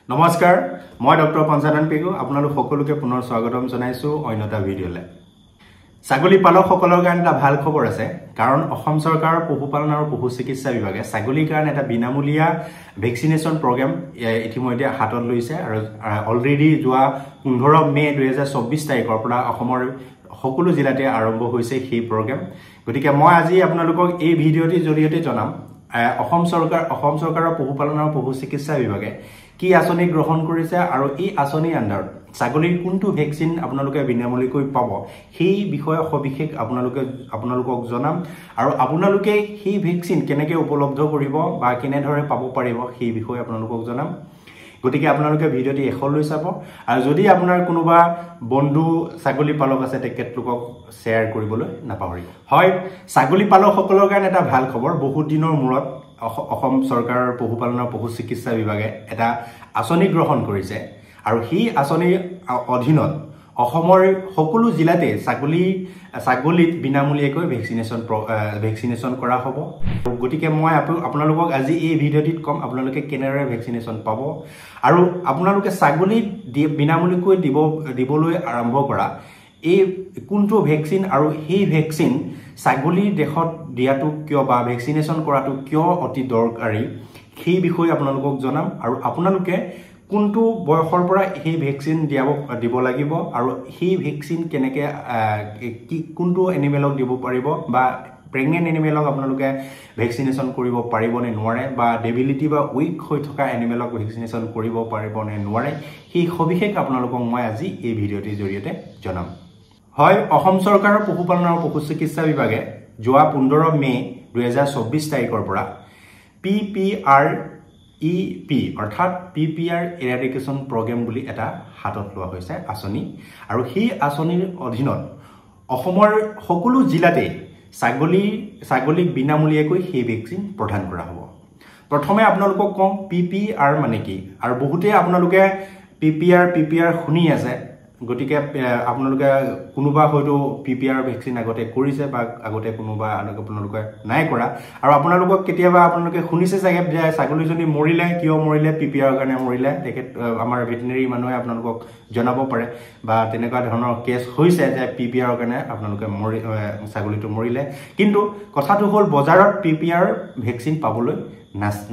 নমস্কাৰ মই ডক্টৰ পঞ্চানন পেগু আপোনালোক সকলোকে পুনৰ স্বাগতম জনাইছো অন্যটা ভিডিঅ'লে ছাগলী পালকসকলৰ কাৰণে এটা ভাল খবৰ আছে কাৰণ অসম চৰকাৰৰ পশুপালন আৰু পশু চিকিৎসা বিভাগে ছাগলীৰ কাৰণে এটা বিনামূলীয়া ভেকচিনেশ্যন প্ৰগ্ৰাম ইতিমধ্যে হাতত লৈছে আৰু অলৰেডি যোৱা 15 মে 2024 তাৰিখৰ পৰা অসমৰ সকলো জিলাতে আৰম্ভ হৈছে সেই প্ৰগ্ৰাম গতিকে মই আজি আপোনালোকক এই ভিডিঅ'টিৰ জৰিয়তে জনাম অসম চৰকাৰৰ পশুপালন আৰু পশু চিকিৎসা বিভাগে কি আঁচনি গ্ৰহণ কৰিছে আৰু এই আঁচনিৰ আন্ডাৰত ছাগলীৰ কোনটো ভেকচিন আপোনালোকে বিনামূলীয়াকৈ পাব সেই বিষয়ে সবিশেষ আপোনালোকক জনাম আৰু আপোনালোকে সেই ভেকচিন কেনেকৈ উপলব্ধ কৰিব বা কেনেদৰে পাব পাৰিব সেই বিষয়ে আপোনালোকক জনাম গতিকে আপোনালোকে ভিডিঅ'টি এখলৈ চাব আৰু যদি আপোনাৰ কোনোবা বন্ধু ছাগলী পালক আছে তেখেতলোকক শ্বেয়াৰ কৰিবলৈ নাপাহৰিব হয় ছাগলী পালকসকলৰ কাৰণে এটা ভাল খবৰ বহুত দিনৰ মূৰত অসম চৰকাৰৰ পশুপালন আৰু পশু চিকিৎসা বিভাগে এটা আঁচনি গ্ৰহণ কৰিছে আৰু সেই আঁচনিৰ অধীনত অসমৰ সকলো জিলাতে ছাগলীত বিনামূলীয়াকৈ ভেকচিনেশ্যন কৰা হ'ব গতিকে মই আপোনালোকক আজি এই ভিডিঅ'টিত কম আপোনালোকে কেনেদৰে ভেকচিনেশ্যন পাব আৰু আপোনালোকে ছাগলীত বিনামূলীয়াকৈ দিবলৈ আৰম্ভ কৰা এই কোনটো ভেকচিন আৰু সেই ভেকচিন ছাগলীৰ দেহত দিয়াটো কিয় বা ভেকচিনেশ্যন কৰাটো কিয় অতি দৰকাৰী সেই বিষয়ে আপোনালোকক জনাম আৰু আপোনালোকে কোনটো বয়সৰ পৰা এই ভেকচিন দিব লাগিব আৰু সেই ভেকচিন কেনেকৈ কোনটো এনিমেলক দিব পাৰিব বা প্ৰেগনেণ্ট এনিমেলক আপোনালোকে ভেকচিনেশ্যন কৰিব পাৰিব নে নোৱাৰে বা ডেবিলিটি বা উইক হৈ থকা এনিমেলক ভেকচিনেশ্যন কৰিব পাৰিব নে নোৱাৰে সেই সবিশেষ আপোনালোকক মই আজি এই ভিডিঅ'টিৰ জৰিয়তে জনাম হয় অসম চৰকাৰৰ পশুপালন আৰু পশু চিকিৎসা বিভাগে যোৱা 15 মে 2024 তাৰিখৰ পৰা PPREP অৰ্থাৎ PPR এৰাডিকেশ্যন প্ৰগ্ৰাম বুলি এটা হাতত লোৱা হৈছে আঁচনি আৰু সেই আঁচনিৰ অধীনত অসমৰ সকলো জিলাতে ছাগলীক বিনামূলীয়াকৈ সেই ভেকচিন প্ৰদান কৰা হ'ব প্ৰথমে আপোনালোকক কওঁ PPR মানে কি আৰু বহুতে আপোনালোকে PPR শুনি আছে গতিকে আপোনালোকে কোনোবা হয়তো PPR ভেকচিন আগতে কৰিছে বা আগতে কোনোবা আপোনালোকে নাই কৰা আৰু আপোনালোকক কেতিয়াবা আপোনালোকে শুনিছে চাগে যে ছাগলীজনী মৰিলে কিয় মৰিলে PPR কাৰণে মৰিলে তেখেত আমাৰ ভেটেৰিনেৰী মানুহে আপোনালোকক জনাব পাৰে বা তেনেকুৱা ধৰণৰ কেছ হৈছে যে PPR কাৰণে আপোনালোকে ছাগলীটো মৰিলে কিন্তু কথাটো হ'ল বজাৰত PPR ভেকচিন পাবলৈ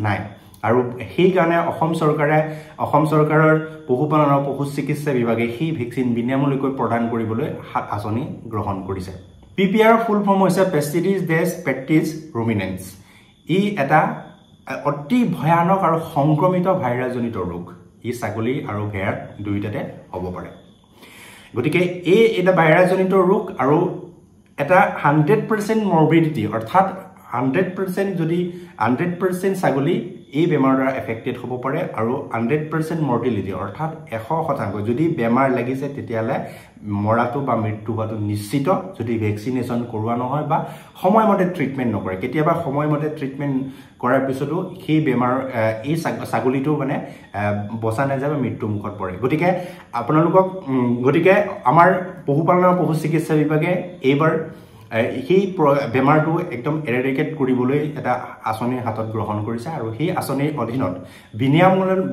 নাই আৰু সেই কাৰণে অসম চৰকাৰৰ পশুপালন আৰু পশু চিকিৎসা বিভাগে সেই ভেকচিন বিনামূলীয়াকৈ প্ৰদান কৰিবলৈ আঁচনি গ্ৰহণ কৰিছে PPR ফুল ফৰ্ম হৈছে পেষ্টিডিজ ডেছ পেক্টিছ ৰুমিনেন্স ই এটা অতি ভয়ানক আৰু সংক্ৰমিত ভাইৰাছজনিত ৰোগ ই ছাগলী আৰু ভেড়াত দুয়োটাতে হ'ব পাৰে গতিকে এটা ভাইৰাছজনিত ৰোগ আৰু এটা 100% মৰ্বিডিটি অৰ্থাৎ 100% ছাগলী এই বেমাৰৰ দ্বাৰা এফেক্টেড হ'ব পাৰে আৰু 100% মৰ্টিলিটি অৰ্থাৎ 100% যদি বেমাৰ লাগিছে তেতিয়াহ'লে মৰাটো বা মৃত্যু হোৱাটো নিশ্চিত যদি ভেকচিনেশ্যন কৰোৱা নহয় বা সময়মতে ট্ৰিটমেণ্ট নকৰে কেতিয়াবা সময়মতে ট্ৰিটমেণ্ট কৰাৰ পিছতো সেই বেমাৰ এই ছাগলীটো মানে বচা নাযায় বা মৃত্যু মুখত পৰে গতিকে আমাৰ পশুপালন আৰু পশু চিকিৎসা বিভাগে এইবাৰ সেই বেমাৰটো একদম এৰেডিকেট কৰিবলৈ এটা আঁচনি হাতত গ্ৰহণ কৰিছে আৰু সেই আঁচনিৰ অধীনত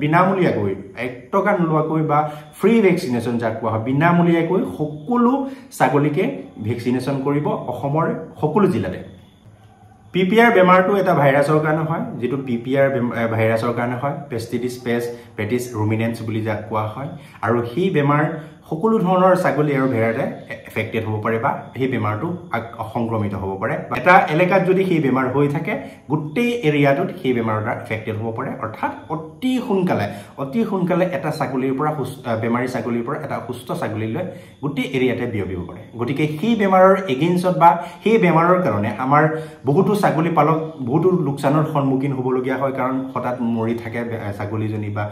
বিনামূলীয়াকৈ 1 টকা নোলোৱাকৈ বা ফ্ৰী ভেকচিনেশ্যন যাক কোৱা হয় বিনামূলীয়াকৈ সকলো ছাগলীকে ভেকচিনেশ্যন কৰিব অসমৰ সকলো জিলাতে PPR বেমাৰটো এটা ভাইৰাছৰ কাৰণে হয় যেটো PPR ভাইৰাছৰ কাৰণে হয় পেষ্টিডিজ পেটিছ ৰুমিনেন্স বুলি যাক কোৱা হয় আৰু সেই বেমাৰ সকলো ধৰণৰ ছাগলী আৰু ভেড়াতে এফেক্টেড হ'ব পাৰে বা সেই বেমাৰটো সংক্ৰমিত হ'ব পাৰে এটা এলেকাত যদি সেই বেমাৰ হৈ থাকে গোটেই এৰিয়াটোত সেই বেমাৰৰ দ্বাৰা এফেক্টেড হ'ব পাৰে অৰ্থাৎ অতি সোনকালে এটা ছাগলীৰ পৰা বেমাৰী ছাগলীৰ পৰা এটা সুস্থ ছাগলীলৈ গোটেই এৰিয়াতে বিয়পিব পাৰে গতিকে সেই বেমাৰৰ এগেইনষ্টত বা সেই বেমাৰৰ কাৰণে আমাৰ বহুতো ছাগলী পালক বহুতো লোকচানৰ সন্মুখীন হ'বলগীয়া হয় কাৰণ হঠাৎ মৰি থাকে ছাগলীজনী বা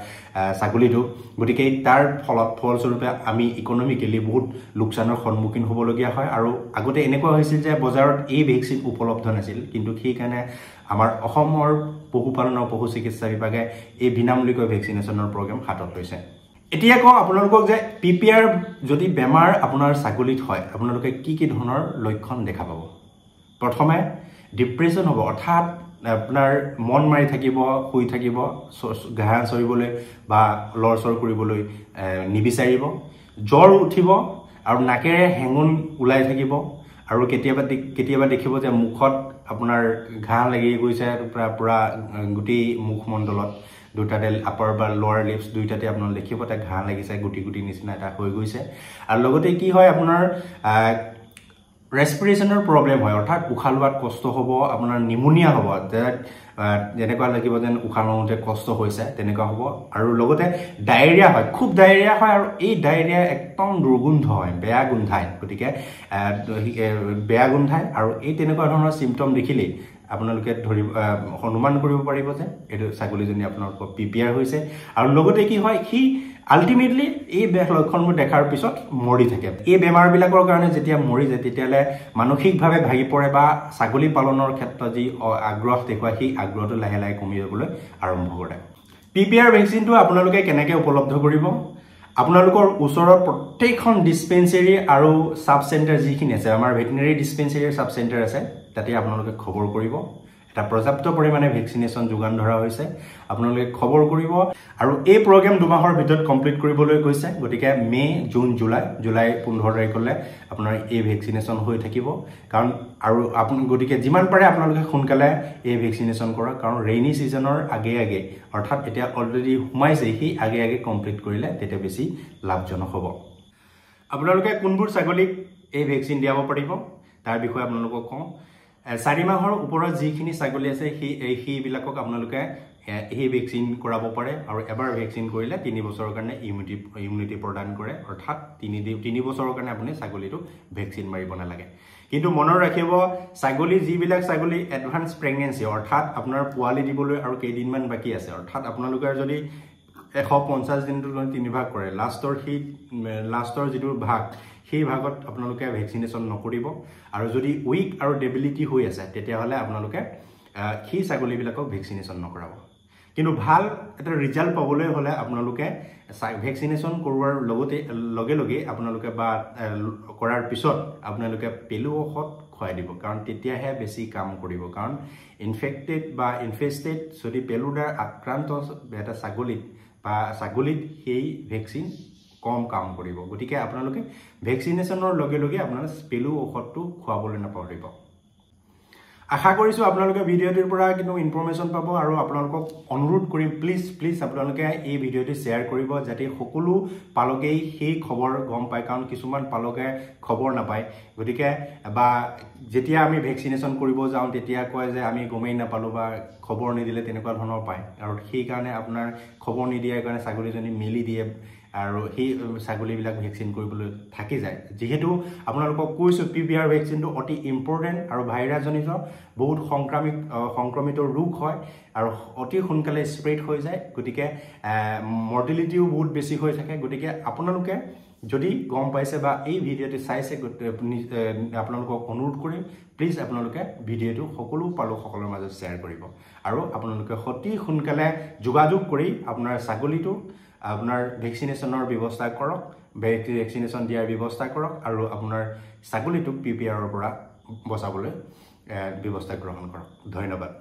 ছাগলীটো গতিকে তাৰ ফলস্বৰূপে আমি ইকনমিকেলি বহুত লোকচানৰ সন্মুখীন হ'বলগীয়া হয় আৰু আগতে এনেকুৱা হৈছিল যে বজাৰত এই ভেকচিন উপলব্ধ নাছিল কিন্তু সেইকাৰণে আমাৰ অসমৰ পশুপালন আৰু পশু চিকিৎসা বিভাগে এই বিনামূলীয়াকৈ ভেকচিনেশ্যনৰ প্ৰগ্ৰাম হাতত লৈছে এতিয়া কওঁ আপোনালোকক যে PPR যদি বেমাৰ আপোনাৰ ছাগলীত হয় আপোনালোকে কি ধৰণৰ লক্ষণ দেখা পাব প্ৰথমে ডিপ্ৰেছন হ'ব অৰ্থাৎ আপোনাৰ মন মাৰি থাকিব শুই থাকিব ঘাঁহ চৰিবলৈ বা লৰচৰ কৰিবলৈ নিবিচাৰিব জ্বৰ উঠিব আৰু নাকেৰে হেঙুন ওলাই থাকিব আৰু কেতিয়াবা দেখিব যে মুখত আপোনাৰ ঘাঁহ লাগি গৈছে পুৰা গুটি মুখমণ্ডলত দুটাতে আপাৰ বা লোৱাৰ লিপছ দুইটাতে আপোনাৰ দেখিব তাত ঘাঁহ লাগিছে গুটি নিচিনা এটা হৈ গৈছে আৰু লগতে কি হয় আপোনাৰ ৰেসপিৰেশনৰ প্ৰবলেম হয় অৰ্থাৎ উশাহ লোৱাত কষ্ট হ'ব আপোনাৰ নিউমোনিয়া হ'ব যেনেকুৱা লাগিব যেন উশাহ লওঁতে কষ্ট হৈছে তেনেকুৱা হ'ব আৰু লগতে ডায়েৰিয়া হয় খুব ডায়েৰিয়া হয় আৰু এই ডায়েৰিয়া একদম দুৰ্গন্ধ হয় বেয়া গোন্ধায় গতিকে বেয়া গোন্ধায় আৰু এই তেনেকুৱা ধৰণৰ সিম্পটম দেখিলেই আপোনালোকে অনুমান কৰিব পাৰিব যে এইটো ছাগলীজনী আপোনালোকৰ পিপিআৰ হৈছে আৰু লগতে কি হয় সি আল্টিমেটলি এই লক্ষণবোৰ দেখাৰ পিছত মৰি থাকে এই বেমাৰবিলাকৰ কাৰণে যেতিয়া মৰি যায় তেতিয়ালে মানসিকভাৱে ভাগি পৰে বা ছাগলী পালনৰ ক্ষেত্ৰত যি আগ্ৰহ দেখুৱায় সেই আগ্ৰহটো লাহে লাহে কমি যাবলৈ আৰম্ভ কৰে পিপিআৰ ভেকচিনটো আপোনালোকে কেনেকৈ উপলব্ধ কৰিব আপোনালোকৰ ওচৰৰ প্ৰত্যেকখন ডিসপেন্সাৰী আৰু সাব সেন্টাৰ যিখিনি আছে আমাৰ ভেটেৰিনাৰী ডিসপেন্সাৰী সাব সেন্টাৰ আছে তাতে আপোনালোকে খবৰ কৰিব এটা পৰ্যাপ্ত পৰিমাণে ভেকচিনেশন যোগান ধৰা হৈছে আপোনালোকে খবৰ কৰিব আৰু এই প্ৰগ্ৰাম 2 মাহৰ ভিতৰত কমপ্লিট কৰিবলৈ গৈছে গতিকে মে জুন জুলাই 15 তাৰিখলৈ আপোনাৰ এই ভেকচিনেশন হৈ থাকিব কাৰণ আৰু আপুনি গতিকে যিমান পাৰে আপোনালোকে সোনকালে এই ভেকচিনেশন কৰক কাৰণ ৰেইনি সিজনৰ আগে অৰ্থাৎ এতিয়া অলৰেডি সোমাইছে সেই আগে কমপ্লিট কৰিলে তেতিয়া বেছি লাভজনক হ'ব আপোনালোকে কোনবোৰ ছাগলীক এই ভেকচিন দিয়াব পাৰিব তাৰ বিষয়ে আপোনালোকক কওঁ 4 মাহৰ ওপৰত যিখিনি ছাগলী আছে সেইবিলাকক আপোনালোকে এই ভেকচিন কৰাব পাৰে আৰু এবাৰ ভেকচিন কৰিলে 3 বছৰৰ কাৰণে ইমিউনিটি প্ৰদান কৰে অৰ্থাৎ 3 বছৰৰ কাৰণে আপুনি ছাগলীটো ভেকচিন মাৰিব নালাগে কিন্তু মনত ৰাখিব ছাগলী যিবিলাক ছাগলী এডভান্স প্ৰেগনেন্সি অৰ্থাৎ আপোনাৰ পোৱালি দিবলৈ আৰু কেইদিনমান বাকি আছে অৰ্থাৎ আপোনালোকৰ যদি 150 দিনটো 3 ভাগ কৰে লাষ্টৰ যিটো ভাগ সেই ভাগত আপোনালোকে ভেকচিনেশন নকৰিব আৰু যদি উইক আৰু ডেবিলিটি হৈ আছে তেতিয়া হলে আপোনালোকে সেই ছাগলীবিলাকক ভেকচিনেশন নকৰাব কিন্তু ভাল এটা ৰিজাল্ট পাবলৈ হলে আপোনালোকে ভেকচিনেশন কৰোৱাৰ লগে আপোনালোকে বা কৰাৰ পিছত আপোনালোকে পেলু ঔষধ খুৱাই দিব কাৰণ তেতিয়াহে বেছি কাম কৰিব কাৰণ ইনফেক্টেড বা ইনফেষ্টেড যদি পেলুৰ দ্বাৰা আক্ৰান্ত এটা ছাগলীত সেই ভেকচিন কম কাম কৰিব গতিকে আপোনালোকে ভেকচিনেশনৰ লগে আপোনালোকে পেলু ঔষধটো খুৱাবলৈ নাপাহৰিব আশা কৰিছো আপোনালোকে ভিডিঅ'টোৰ পৰা কিন্তু ইনফৰমেশন পাব আৰু আপোনালোকক অনুৰোধ কৰিম প্লিজ আপোনালোকে এই ভিডিঅ'টো শেয়াৰ কৰিব যাতে সকলো পালকেই সেই খবৰ গম পায় কাৰণ কিছুমান পালকে খবৰ নাপায় গতিকে বা যেতিয়া আমি ভেকচিনেশন কৰিব যাওঁ তেতিয়া কয় যে আমি গমেই নাপালো বা খবৰ নিদিলে তেনেকুৱা ধৰণৰ পায় আৰু সেই কাৰণে আপোনাৰ খবৰ নিদিয়াৰ কাৰণে ছাগলীজনী মেলি দিয়ে আৰু সেই ছাগলীবিলাক ভেকচিন কৰিবলৈ থাকি যায় যেহেতু আপোনালোকক কৈছো পিপিআৰ ভেকচিনটো অতি ইম্পৰ্টেন্ট আৰু ভাইৰাছজনিত বহুত সংক্ৰমিত ৰোগ হয় আৰু অতি সোনকালে স্প্ৰেড হৈ যায় গতিকে মৰ্টেলিটিও বহুত বেছি হৈ থাকে গতিকে আপোনালোকে যদি গম পাইছে বা এই ভিডিঅ'টো চাইছে আপোনালোকক অনুৰোধ কৰিম প্লিজ আপোনালোকে ভিডিঅ'টো সকলো পালকসকলৰ মাজত শ্বেয়াৰ কৰিব আৰু আপোনালোকে অতি সোনকালে যোগাযোগ কৰি আপোনাৰ ছাগলীটো আপোনাৰ ভেকচিনেশনৰ ব্যৱস্থা কৰক ভেকচিনেশন দিয়াৰ ব্যৱস্থা কৰক আৰু আপোনাৰ ছাগলীটোক পিপিআৰৰ পৰা বচাবলৈ ব্যৱস্থা গ্ৰহণ কৰক ধন্যবাদ